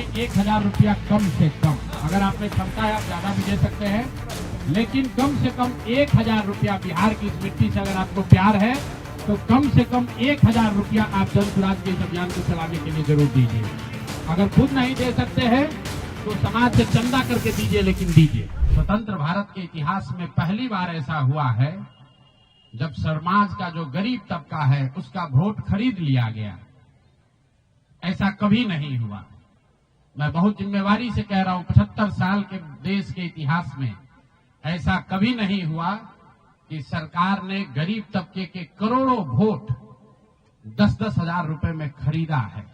में 1000 रुपया कम से कम, अगर आप में क्षमता है आप ज्यादा भी दे सकते हैं, लेकिन कम से कम 1000 रुपया बिहार की इस मिट्टी से अगर आपको प्यार है तो कम से कम 1000 रुपया आप जन सुराज के इस अभियान को चलाने के लिए जरूर दीजिए। अगर खुद नहीं दे सकते हैं तो समाज से चंदा करके दीजिए, लेकिन दीजिए। स्वतंत्र भारत के इतिहास में पहली बार ऐसा हुआ है जब समाज का जो गरीब तबका है उसका वोट खरीद लिया गया। ऐसा कभी नहीं हुआ। मैं बहुत जिम्मेवारी से कह रहा हूं, 75 साल के देश के इतिहास में ऐसा कभी नहीं हुआ कि सरकार ने गरीब तबके के करोड़ों वोट 10-10 हजार रुपए में खरीदा है,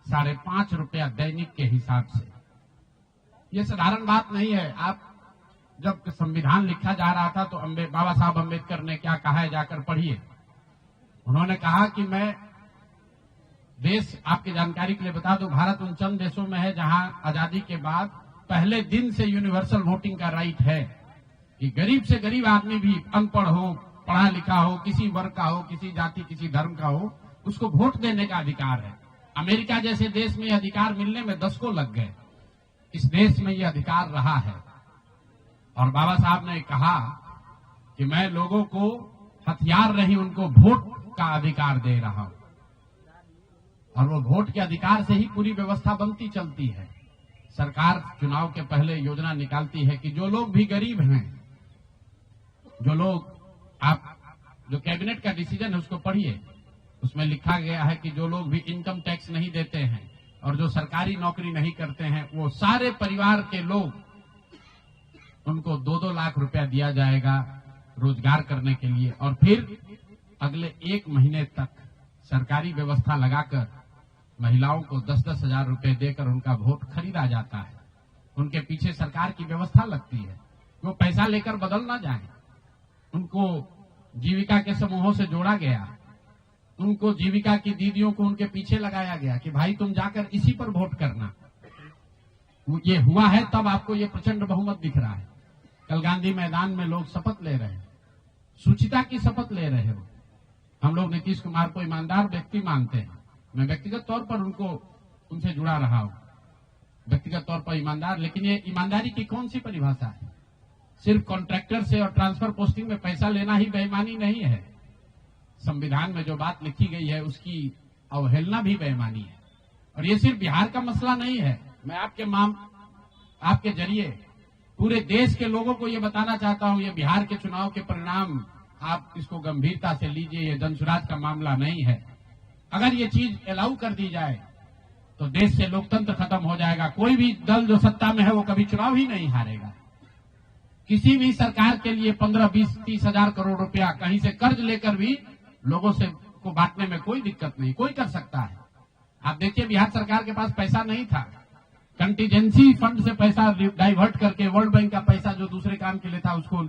5.5 रुपया दैनिक के हिसाब से। ये साधारण बात नहीं है। आप जब संविधान लिखा जा रहा था तो बाबा साहब अम्बेडकर ने क्या कहा है, जाकर पढ़िए। उन्होंने कहा कि मैं देश, आपकी जानकारी के लिए बता दूं, भारत उन चंद देशों में है जहां आजादी के बाद पहले दिन से यूनिवर्सल वोटिंग का राइट है कि गरीब से गरीब आदमी भी, अनपढ़ हो, पढ़ा लिखा हो, किसी वर्ग का हो, किसी जाति किसी धर्म का हो, उसको वोट देने का अधिकार है। अमेरिका जैसे देश में यह अधिकार मिलने में 10 को लग गए। इस देश में यह अधिकार रहा है। और बाबा साहब ने कहा कि मैं लोगों को हथियार नहीं, उनको वोट का अधिकार दे रहा हूं। और वो वोट के अधिकार से ही पूरी व्यवस्था बनती चलती है। सरकार चुनाव के पहले योजना निकालती है कि जो लोग भी गरीब हैं, जो लोग, आप जो कैबिनेट का डिसीजन है उसको पढ़िए, उसमें लिखा गया है कि जो लोग भी इनकम टैक्स नहीं देते हैं और जो सरकारी नौकरी नहीं करते हैं, वो सारे परिवार के लोग, उनको 2-2 लाख रुपया दिया जाएगा रोजगार करने के लिए। और फिर अगले 1 महीने तक सरकारी व्यवस्था लगाकर महिलाओं को 10-10 हजार रुपए देकर उनका वोट खरीदा जाता है। उनके पीछे सरकार की व्यवस्था लगती है, वो पैसा लेकर बदल ना जाए। उनको जीविका के समूहों से जोड़ा गया, उनको जीविका की दीदियों को उनके पीछे लगाया गया कि भाई तुम जाकर इसी पर वोट करना। ये हुआ है तब आपको ये प्रचंड बहुमत दिख रहा है। कल गांधी मैदान में लोग शपथ ले रहे हैं, शुचिता की शपथ ले रहे हो। हम लोग नीतीश कुमार को ईमानदार व्यक्ति मानते हैं। मैं व्यक्तिगत तौर पर उनसे जुड़ा रहा हूं, व्यक्तिगत तौर पर ईमानदार। लेकिन ये ईमानदारी की कौन सी परिभाषा है? सिर्फ कॉन्ट्रैक्टर से और ट्रांसफर पोस्टिंग में पैसा लेना ही बेईमानी नहीं है। संविधान में जो बात लिखी गई है उसकी अवहेलना भी बेईमानी है। और ये सिर्फ बिहार का मसला नहीं है। मैं आपके जरिए पूरे देश के लोगों को ये बताना चाहता हूं, ये बिहार के चुनाव के परिणाम, आप इसको गंभीरता से लीजिए। ये जनसुराज का मामला नहीं है। अगर ये चीज अलाउ कर दी जाए तो देश से लोकतंत्र खत्म हो जाएगा। कोई भी दल जो सत्ता में है वो कभी चुनाव ही नहीं हारेगा। किसी भी सरकार के लिए 15, 20, 30 हजार करोड़ रुपया कहीं से कर्ज लेकर भी लोगों से को बांटने में कोई दिक्कत नहीं, कोई कर सकता है। आप देखिए बिहार सरकार के पास पैसा नहीं था, कंटीजेंसी फंड से पैसा डाइवर्ट करके, वर्ल्ड बैंक का पैसा जो दूसरे काम के लिए था उसको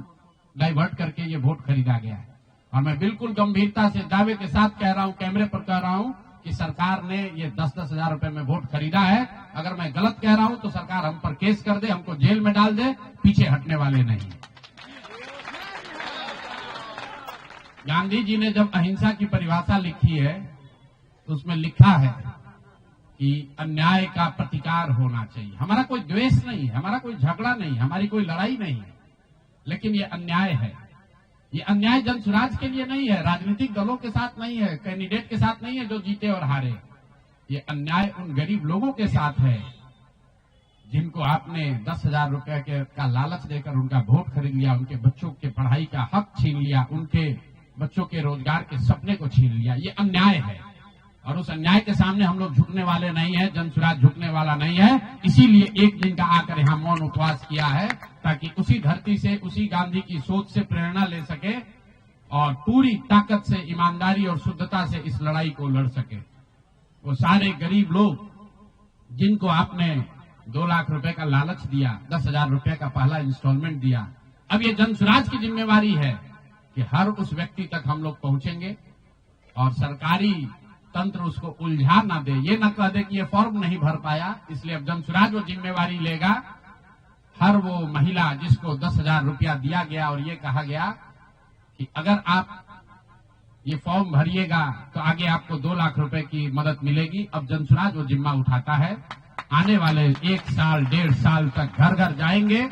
डाइवर्ट करके ये वोट खरीदा गया है। और मैं बिल्कुल गंभीरता से दावे के साथ कह रहा हूं, कैमरे पर कह रहा हूं कि सरकार ने ये 10-10 हजार रुपए में वोट खरीदा है। अगर मैं गलत कह रहा हूं तो सरकार हम पर केस कर दे, हमको जेल में डाल दे, पीछे हटने वाले नहीं। गांधी जी ने जब अहिंसा की परिभाषा लिखी है तो उसमें लिखा है कि अन्याय का प्रतिकार होना चाहिए। हमारा कोई द्वेष नहीं है, हमारा कोई झगड़ा नहीं, हमारी कोई लड़ाई नहीं है, लेकिन ये अन्याय है। ये अन्याय जनसुराज के लिए नहीं है, राजनीतिक दलों के साथ नहीं है, कैंडिडेट के साथ नहीं है जो जीते और हारे। ये अन्याय उन गरीब लोगों के साथ है जिनको आपने 10 हजार रुपए का लालच देकर उनका वोट खरीद लिया, उनके बच्चों के पढ़ाई का हक छीन लिया, उनके बच्चों के रोजगार के सपने को छीन लिया। ये अन्याय है और उस अन्याय के सामने हम लोग झुकने वाले नहीं है, जनसुराज झुकने वाला नहीं है। इसीलिए एक दिन का आकर यहाँ मौन उपवास किया है ताकि उसी धरती से, उसी गांधी की सोच से प्रेरणा ले सके और पूरी ताकत से, ईमानदारी और शुद्धता से इस लड़ाई को लड़ सके। वो सारे गरीब लोग जिनको आपने 2 लाख रुपए का लालच दिया, 10 हजार रुपए का पहला इंस्टॉलमेंट दिया, अब ये जनसुराज की जिम्मेवारी है कि हर उस व्यक्ति तक हम लोग पहुंचेंगे और सरकारी तंत्र उसको उलझा ना दे, ये ना कह दे कि ये फॉर्म नहीं भर पाया। इसलिए अब जनसुराज वो जिम्मेवारी लेगा। हर वो महिला जिसको 10 हजार रुपया दिया गया और ये कहा गया कि अगर आप ये फॉर्म भरिएगा तो आगे आपको 2 लाख रुपए की मदद मिलेगी, अब जनसुराज वो जिम्मा उठाता है आने वाले 1 साल 1.5 साल तक घर घर जाएंगे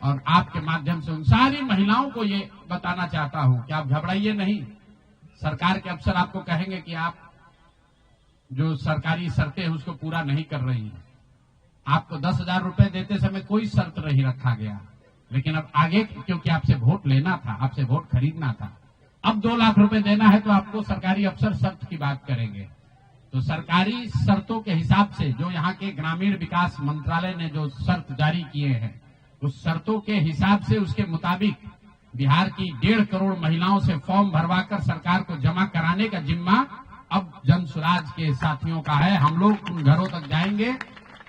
और आपके माध्यम से उन सारी महिलाओं को ये बताना चाहता हूं कि आप घबराइए नहीं। सरकार के अफसर आपको कहेंगे कि आप जो सरकारी शर्तें हैं उसको पूरा नहीं कर रही हैं। आपको 10,000 रुपए देते समय कोई शर्त नहीं रखा गया, लेकिन अब आगे क्योंकि आपसे वोट लेना था, आपसे वोट खरीदना था, अब 2 लाख रुपए देना है तो आपको सरकारी अफसर शर्त की बात करेंगे। तो सरकारी शर्तों के हिसाब से जो यहाँ के ग्रामीण विकास मंत्रालय ने जो शर्त जारी किए हैं, उस शर्तों के हिसाब से उसके मुताबिक बिहार की 1.5 करोड़ महिलाओं से फॉर्म भरवाकर सरकार को जमा कराने का जिम्मा अब जन स्वराज के साथियों का है। हम लोग उन घरों तक जाएंगे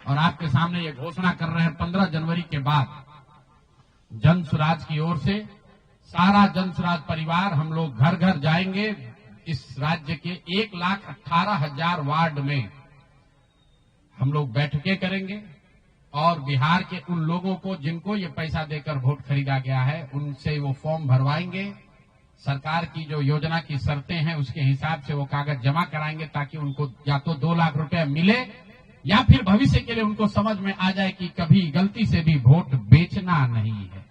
और आपके सामने ये घोषणा कर रहे हैं 15 जनवरी के बाद जन स्वराज की ओर से सारा जन स्वराज परिवार हम लोग घर घर जाएंगे। इस राज्य के 1,18,000 वार्ड में हम लोग बैठकें करेंगे और बिहार के उन लोगों को जिनको ये पैसा देकर वोट खरीदा गया है उनसे वो फॉर्म भरवाएंगे। सरकार की जो योजना की शर्तें हैं उसके हिसाब से वो कागज जमा कराएंगे ताकि उनको या तो 2 लाख रुपए मिले या फिर भविष्य के लिए उनको समझ में आ जाए कि कभी गलती से भी वोट बेचना नहीं है,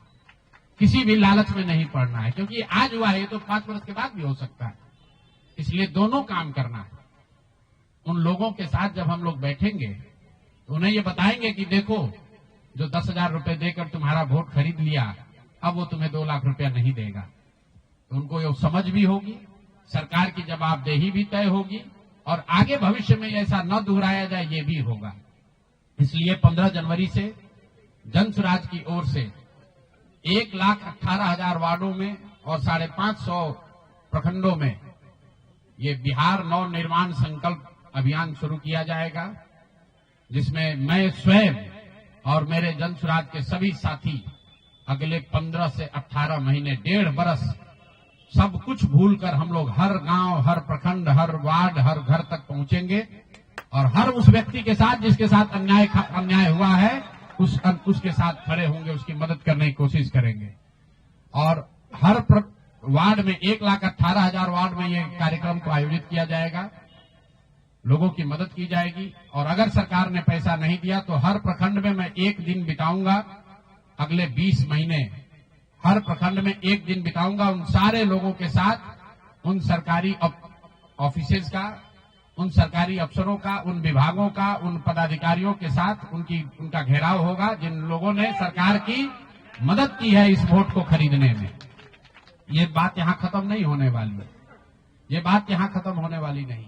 किसी भी लालच में नहीं पड़ना है, क्योंकि आज हुआ है तो 5 वर्ष के बाद भी हो सकता है। इसलिए दोनों काम करना है। उन लोगों के साथ जब हम लोग बैठेंगे तो उन्हें ये बताएंगे कि देखो जो 10,000 रुपए देकर तुम्हारा वोट खरीद लिया अब वो तुम्हें 2 लाख रुपया नहीं देगा। तो उनको ये समझ भी होगी, सरकार की जवाबदेही भी तय होगी और आगे भविष्य में ऐसा न दोहराया जाए ये भी होगा। इसलिए 15 जनवरी से जन स्वराज की ओर से 1,18,000 वार्डों में और 550 प्रखंडों में ये बिहार नव निर्माण संकल्प अभियान शुरू किया जाएगा, जिसमें मैं स्वयं और मेरे जन स्वराज के सभी साथी अगले 15 से 18 महीने 1.5 बरस सब कुछ भूलकर हम लोग हर गांव, हर प्रखंड, हर वार्ड, हर घर तक पहुंचेंगे और हर उस व्यक्ति के साथ जिसके साथ अन्याय हुआ है उसके साथ खड़े होंगे, उसकी मदद करने की कोशिश करेंगे। और हर वार्ड में 1,18,000 वार्ड में ये कार्यक्रम को आयोजित किया जाएगा, लोगों की मदद की जाएगी। और अगर सरकार ने पैसा नहीं दिया तो हर प्रखंड में मैं 1 दिन बिताऊंगा, अगले 20 महीने हर प्रखंड में 1 दिन बिताऊंगा उन सारे लोगों के साथ, उन सरकारी ऑफिसेज का, उन सरकारी अफसरों का, उन विभागों का, उन पदाधिकारियों के साथ उनका घेराव होगा जिन लोगों ने सरकार की मदद की है इस वोट को खरीदने में। ये बात यहां खत्म नहीं होने वाली है, ये बात यहां खत्म होने वाली नहीं।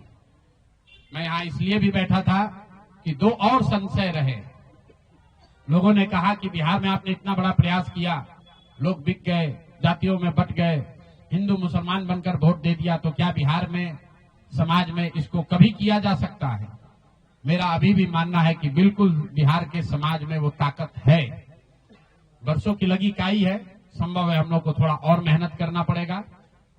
मैं यहां इसलिए भी बैठा था कि 2 और संशय रहे। लोगों ने कहा कि बिहार में आपने इतना बड़ा प्रयास किया, लोग बिक गए, जातियों में बट गए, हिंदू मुसलमान बनकर वोट दे दिया, तो क्या बिहार में समाज में इसको कभी किया जा सकता है? मेरा अभी भी मानना है कि बिल्कुल बिहार के समाज में वो ताकत है। वर्षों की लगी काई है, संभव है हम लोग को थोड़ा और मेहनत करना पड़ेगा।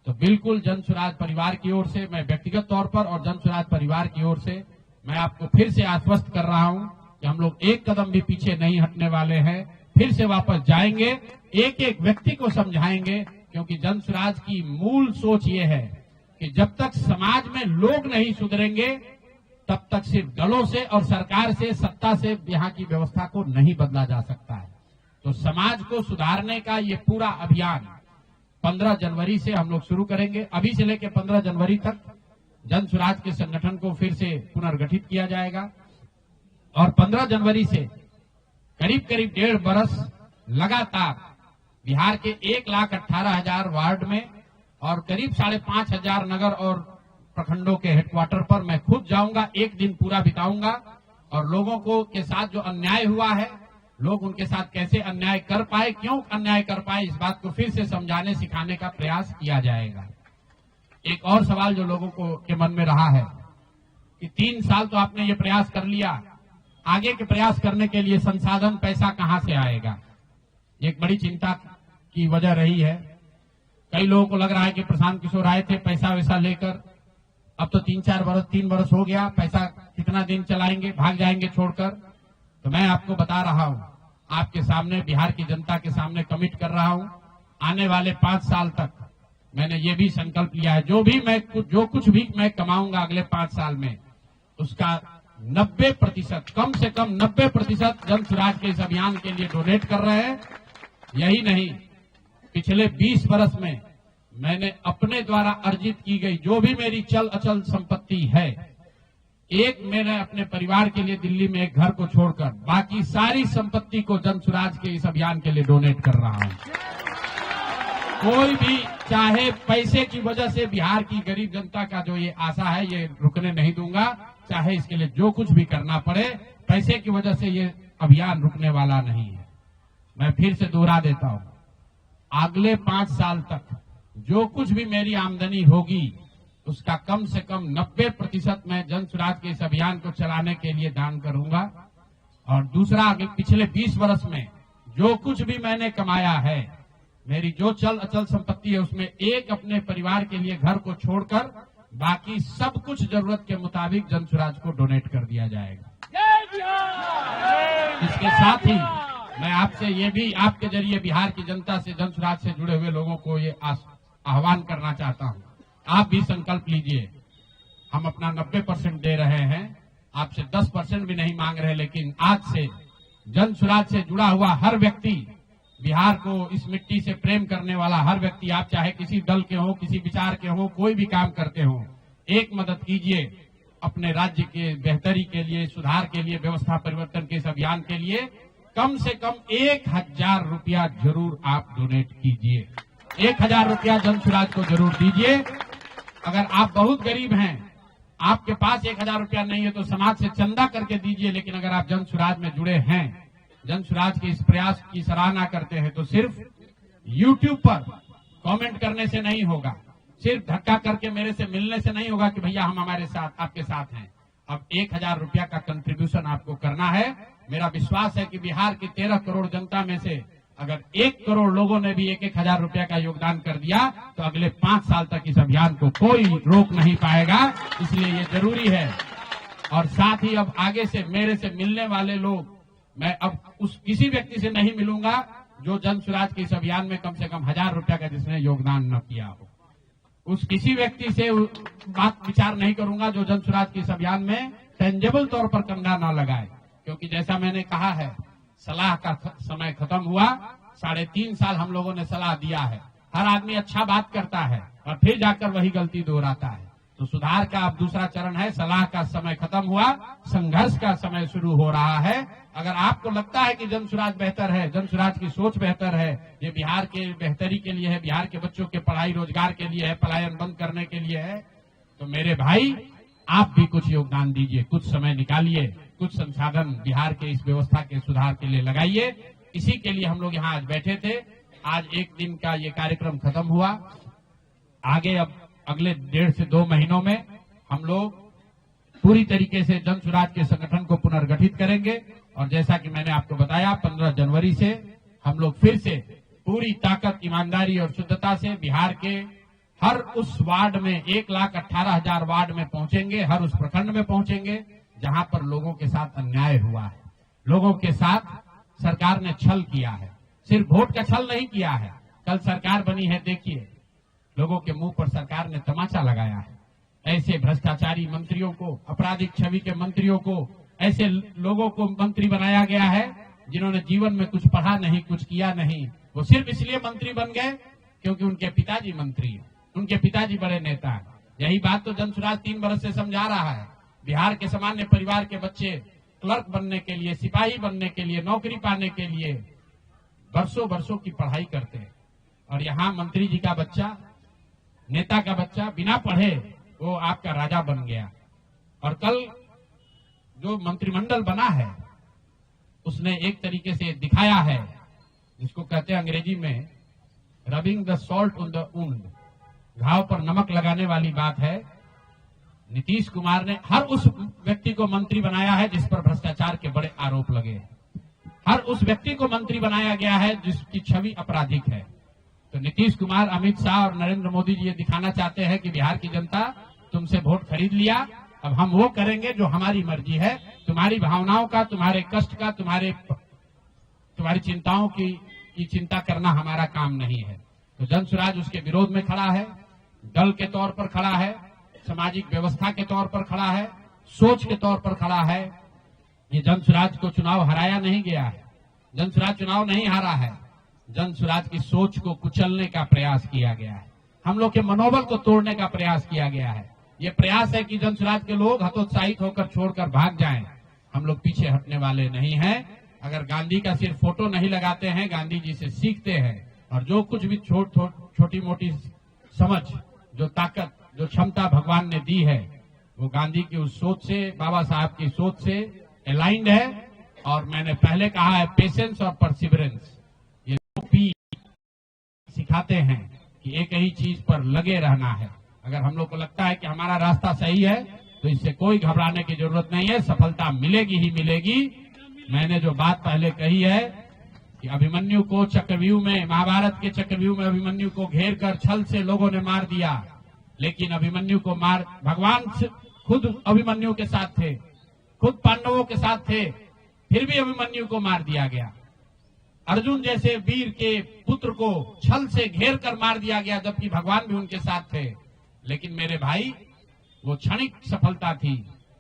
तो बिल्कुल जन स्वराज परिवार की ओर से, मैं व्यक्तिगत तौर पर और जन स्वराज परिवार की ओर से मैं आपको फिर से आश्वस्त कर रहा हूं कि हम लोग 1 कदम भी पीछे नहीं हटने वाले हैं, फिर से वापस जाएंगे, एक एक व्यक्ति को समझाएंगे, क्योंकि जन स्वराज की मूल सोच ये है कि जब तक समाज में लोग नहीं सुधरेंगे तब तक सिर्फ दलों से और सरकार से, सत्ता से यहाँ की व्यवस्था को नहीं बदला जा सकता है। तो समाज को सुधारने का ये पूरा अभियान 15 जनवरी से हम लोग शुरू करेंगे। अभी से लेकर 15 जनवरी तक जन स्वराज के संगठन को फिर से पुनर्गठित किया जाएगा और 15 जनवरी से करीब 1.5 बरस लगातार बिहार के 1,18,000 वार्ड में और करीब 5,500 नगर और प्रखंडों के हेडक्वार्टर पर मैं खुद जाऊंगा, 1 दिन पूरा बिताऊंगा और लोगों को के साथ जो अन्याय हुआ है, लोग उनके साथ कैसे अन्याय कर पाए, क्यों अन्याय कर पाए, इस बात को फिर से समझाने सिखाने का प्रयास किया जाएगा। एक और सवाल जो लोगों को के मन में रहा है कि 3 साल तो आपने ये प्रयास कर लिया, आगे के प्रयास करने के लिए संसाधन, पैसा कहां से आएगा? एक बड़ी चिंता की वजह रही है। कई लोगों को लग रहा है कि प्रशांत किशोर आए थे पैसा वैसा लेकर, अब तो 3 बरस हो गया, पैसा कितना दिन चलाएंगे, भाग जाएंगे छोड़कर। तो मैं आपको बता रहा हूं, आपके सामने, बिहार की जनता के सामने कमिट कर रहा हूं, आने वाले 5 साल तक मैंने ये भी संकल्प लिया है, जो कुछ भी मैं कमाऊंगा अगले 5 साल में, उसका 90%, कम से कम 90% जन सुराज के इस अभियान के लिए डोनेट कर रहे हैं। यही नहीं, पिछले 20 वर्ष में मैंने अपने द्वारा अर्जित की गई जो भी मेरी चल अचल संपत्ति है, मैंने अपने परिवार के लिए दिल्ली में एक घर को छोड़कर बाकी सारी संपत्ति को जन सुराज के इस अभियान के लिए डोनेट कर रहा हूं। कोई भी चाहे पैसे की वजह से बिहार की गरीब जनता का जो ये आशा है ये रुकने नहीं दूंगा, चाहे इसके लिए जो कुछ भी करना पड़े, पैसे की वजह से ये अभियान रुकने वाला नहीं है। मैं फिर से दोहरा देता हूं, अगले 5 साल तक जो कुछ भी मेरी आमदनी होगी उसका कम से कम 90% मैं जन सुराज के इस अभियान को चलाने के लिए दान करूंगा। और दूसरा, अगले पिछले 20 वर्ष में जो कुछ भी मैंने कमाया है, मेरी जो चल अचल संपत्ति है, उसमें एक अपने परिवार के लिए घर को छोड़कर बाकी सब कुछ जरूरत के मुताबिक जन सुराज को डोनेट कर दिया जाएगा। इसके साथ ही मैं आपसे ये भी आपके जरिए बिहार की जनता से, जन सुराज से जुड़े हुए लोगों को ये आह्वान करना चाहता हूं, आप भी संकल्प लीजिए। हम अपना 90% दे रहे हैं, आपसे 10% भी नहीं मांग रहे, लेकिन आज से जन सुराज से जुड़ा हुआ हर व्यक्ति, बिहार को इस मिट्टी से प्रेम करने वाला हर व्यक्ति, आप चाहे किसी दल के हो, किसी विचार के हो, कोई भी काम करते हो, एक मदद कीजिए अपने राज्य के बेहतरी के लिए, सुधार के लिए, व्यवस्था परिवर्तन के इस अभियान के लिए कम से कम 1000 रुपया जरूर आप डोनेट कीजिए। 1000 रुपया जन सुराज को जरूर दीजिए। अगर आप बहुत गरीब हैं, आपके पास 1000 रुपया नहीं है, तो समाज से चंदा करके दीजिए। लेकिन अगर आप जन सुराज में जुड़े हैं, जन सुराज के इस प्रयास की सराहना करते हैं, तो सिर्फ YouTube पर कमेंट करने से नहीं होगा, सिर्फ धक्का करके मेरे से मिलने से नहीं होगा कि भैया हम हमारे साथ, आपके साथ हैं। अब 1000 रुपया का कंट्रीब्यूशन आपको करना है। मेरा विश्वास है कि बिहार की 13 करोड़ जनता में से अगर 1 करोड़ लोगों ने भी 1000 रुपया का योगदान कर दिया, तो अगले 5 साल तक इस अभियान को कोई रोक नहीं पाएगा। इसलिए ये जरूरी है। और साथ ही अब आगे से मेरे से मिलने वाले लोग, मैं अब उस किसी व्यक्ति से नहीं मिलूंगा जो जन सुराज के इस अभियान में कम से कम 1000 रुपया का जिसने योगदान न किया हो। उस किसी व्यक्ति से बात विचार नहीं करूंगा जो जन सुराज के इस अभियान में टेंजेबल तौर पर कंधा न लगाए। क्योंकि जैसा मैंने कहा है, सलाह का समय खत्म हुआ। 3.5 साल हम लोगों ने सलाह दिया है। हर आदमी अच्छा बात करता है और फिर जाकर वही गलती दोहराता है। तो सुधार का अब दूसरा चरण है। सलाह का समय खत्म हुआ, संघर्ष का समय शुरू हो रहा है। अगर आपको लगता है कि जन सुराज बेहतर है, जन सुराज की सोच बेहतर है, ये बिहार के बेहतरी के लिए है, बिहार के बच्चों के पढ़ाई रोजगार के लिए है, पलायन बंद करने के लिए है, तो मेरे भाई आप भी कुछ योगदान दीजिए, कुछ समय निकालिए, कुछ संसाधन बिहार के इस व्यवस्था के सुधार के लिए लगाइए। इसी के लिए हम लोग यहाँ आज बैठे थे। आज 1 दिन का ये कार्यक्रम खत्म हुआ। आगे अब अगले 1.5 से 2 महीनों में हम लोग पूरी तरीके से जन सुराज के संगठन को पुनर्गठित करेंगे। और जैसा कि मैंने आपको बताया, 15 जनवरी से हम लोग फिर से पूरी ताकत, ईमानदारी और शुद्धता से बिहार के हर उस वार्ड में 1,18,000 वार्ड में पहुंचेंगे, हर उस प्रखंड में पहुंचेंगे जहां पर लोगों के साथ अन्याय हुआ है, लोगों के साथ सरकार ने छल किया है। सिर्फ वोट का छल नहीं किया है। कल सरकार बनी है, देखिए लोगों के मुंह पर सरकार ने तमाचा लगाया है। ऐसे भ्रष्टाचारी मंत्रियों को, आपराधिक छवि के मंत्रियों को, ऐसे लोगों को मंत्री बनाया गया है जिन्होंने जीवन में कुछ पढ़ा नहीं, कुछ किया नहीं। वो सिर्फ इसलिए मंत्री बन गए क्योंकि उनके पिताजी मंत्री हैं, उनके पिताजी बड़े नेता हैं। यही बात तो जन सुराज 3 वर्ष से समझा रहा है। बिहार के सामान्य परिवार के बच्चे क्लर्क बनने के लिए, सिपाही बनने के लिए, नौकरी पाने के लिए वर्षों की पढ़ाई करते हैं। और यहाँ मंत्री जी का बच्चा, नेता का बच्चा बिना पढ़े वो आपका राजा बन गया। और कल जो मंत्रिमंडल बना है उसने एक तरीके से दिखाया है, जिसको कहते हैं अंग्रेजी में rubbing the salt on the wound, घाव पर नमक लगाने वाली बात है। नीतीश कुमार ने हर उस व्यक्ति को मंत्री बनाया है जिस पर भ्रष्टाचार के बड़े आरोप लगे। हर उस व्यक्ति को मंत्री बनाया गया है जिसकी छवि आपराधिक है। तो नीतीश कुमार, अमित शाह और नरेंद्र मोदी जी ये दिखाना चाहते हैं कि बिहार की जनता तुमसे वोट खरीद लिया, अब हम वो करेंगे जो हमारी मर्जी है। तुम्हारी भावनाओं का, तुम्हारे कष्ट का, तुम्हारी चिंताओं की चिंता करना हमारा काम नहीं है। तो जन सुराज उसके विरोध में खड़ा है, दल के तौर पर खड़ा है, सामाजिक व्यवस्था के तौर पर खड़ा है। सोच के तौर पर खड़ा है। ये जन स्वराज को चुनाव हराया नहीं गया है, जन स्वराज चुनाव नहीं हारा है, जन स्वराज की सोच को कुचलने का प्रयास किया गया है, हम लोग के मनोबल को तोड़ने का प्रयास किया गया है। ये प्रयास है कि जन स्वराज के लोग हतोत्साहित होकर छोड़कर भाग जाएं। हम लोग पीछे हटने वाले नहीं हैं। अगर गांधी का सिर्फ फोटो नहीं लगाते हैं, गांधी जी से सीखते हैं और जो कुछ भी छोटी मोटी समझ, जो ताकत, जो क्षमता भगवान ने दी है, वो गांधी की उस सोच से, बाबा साहब की सोच से अलाइंड है। और मैंने पहले कहा है, पेशेंस और परसिवरेंस, ये दो पी सिखाते हैं कि एक ही चीज पर लगे रहना है। अगर हम लोग को लगता है कि हमारा रास्ता सही है तो इससे कोई घबराने की जरूरत नहीं है, सफलता मिलेगी ही मिलेगी। मैंने जो बात पहले कही है कि अभिमन्यु को चक्रव्यूह में, महाभारत के चक्रव्यूह में अभिमन्यु को घेर कर छल से लोगों ने मार दिया, लेकिन अभिमन्यु को भगवान खुद अभिमन्यु के साथ थे, खुद पांडवों के साथ थे, फिर भी अभिमन्यु को मार दिया गया। अर्जुन जैसे वीर के पुत्र को छल से घेर कर मार दिया गया, जबकि भगवान भी उनके साथ थे। लेकिन मेरे भाई, वो क्षणिक सफलता थी,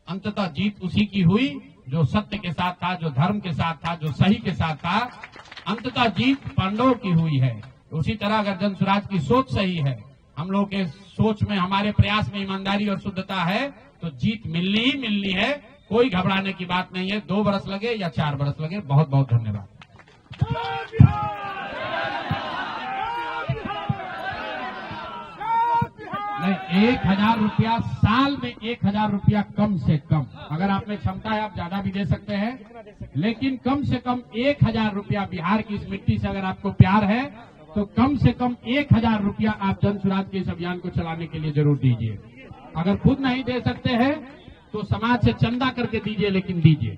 अंततः जीत उसी की हुई जो सत्य के साथ था, जो धर्म के साथ था, जो सही के साथ था। अंततः जीत पांडवों की हुई है। उसी तरह अगर जन स्वराज की सोच सही है, हम लोग के सोच में, हमारे प्रयास में ईमानदारी और शुद्धता है, तो जीत मिलनी ही मिलनी है। कोई घबराने की बात नहीं है। 2 बरस लगे या 4 बरस लगे। बहुत बहुत धन्यवाद। नहीं, 1000 रुपया साल में, 1000 रुपया कम से कम। अगर आप में क्षमता है आप ज्यादा भी दे सकते हैं, लेकिन कम से कम 1000 रुपया, बिहार की इस मिट्टी से अगर आपको प्यार है तो कम से कम 1000 रुपया आप जन स्वराज के इस अभियान को चलाने के लिए जरूर दीजिए। अगर खुद नहीं दे सकते हैं तो समाज से चंदा करके दीजिए, लेकिन दीजिए।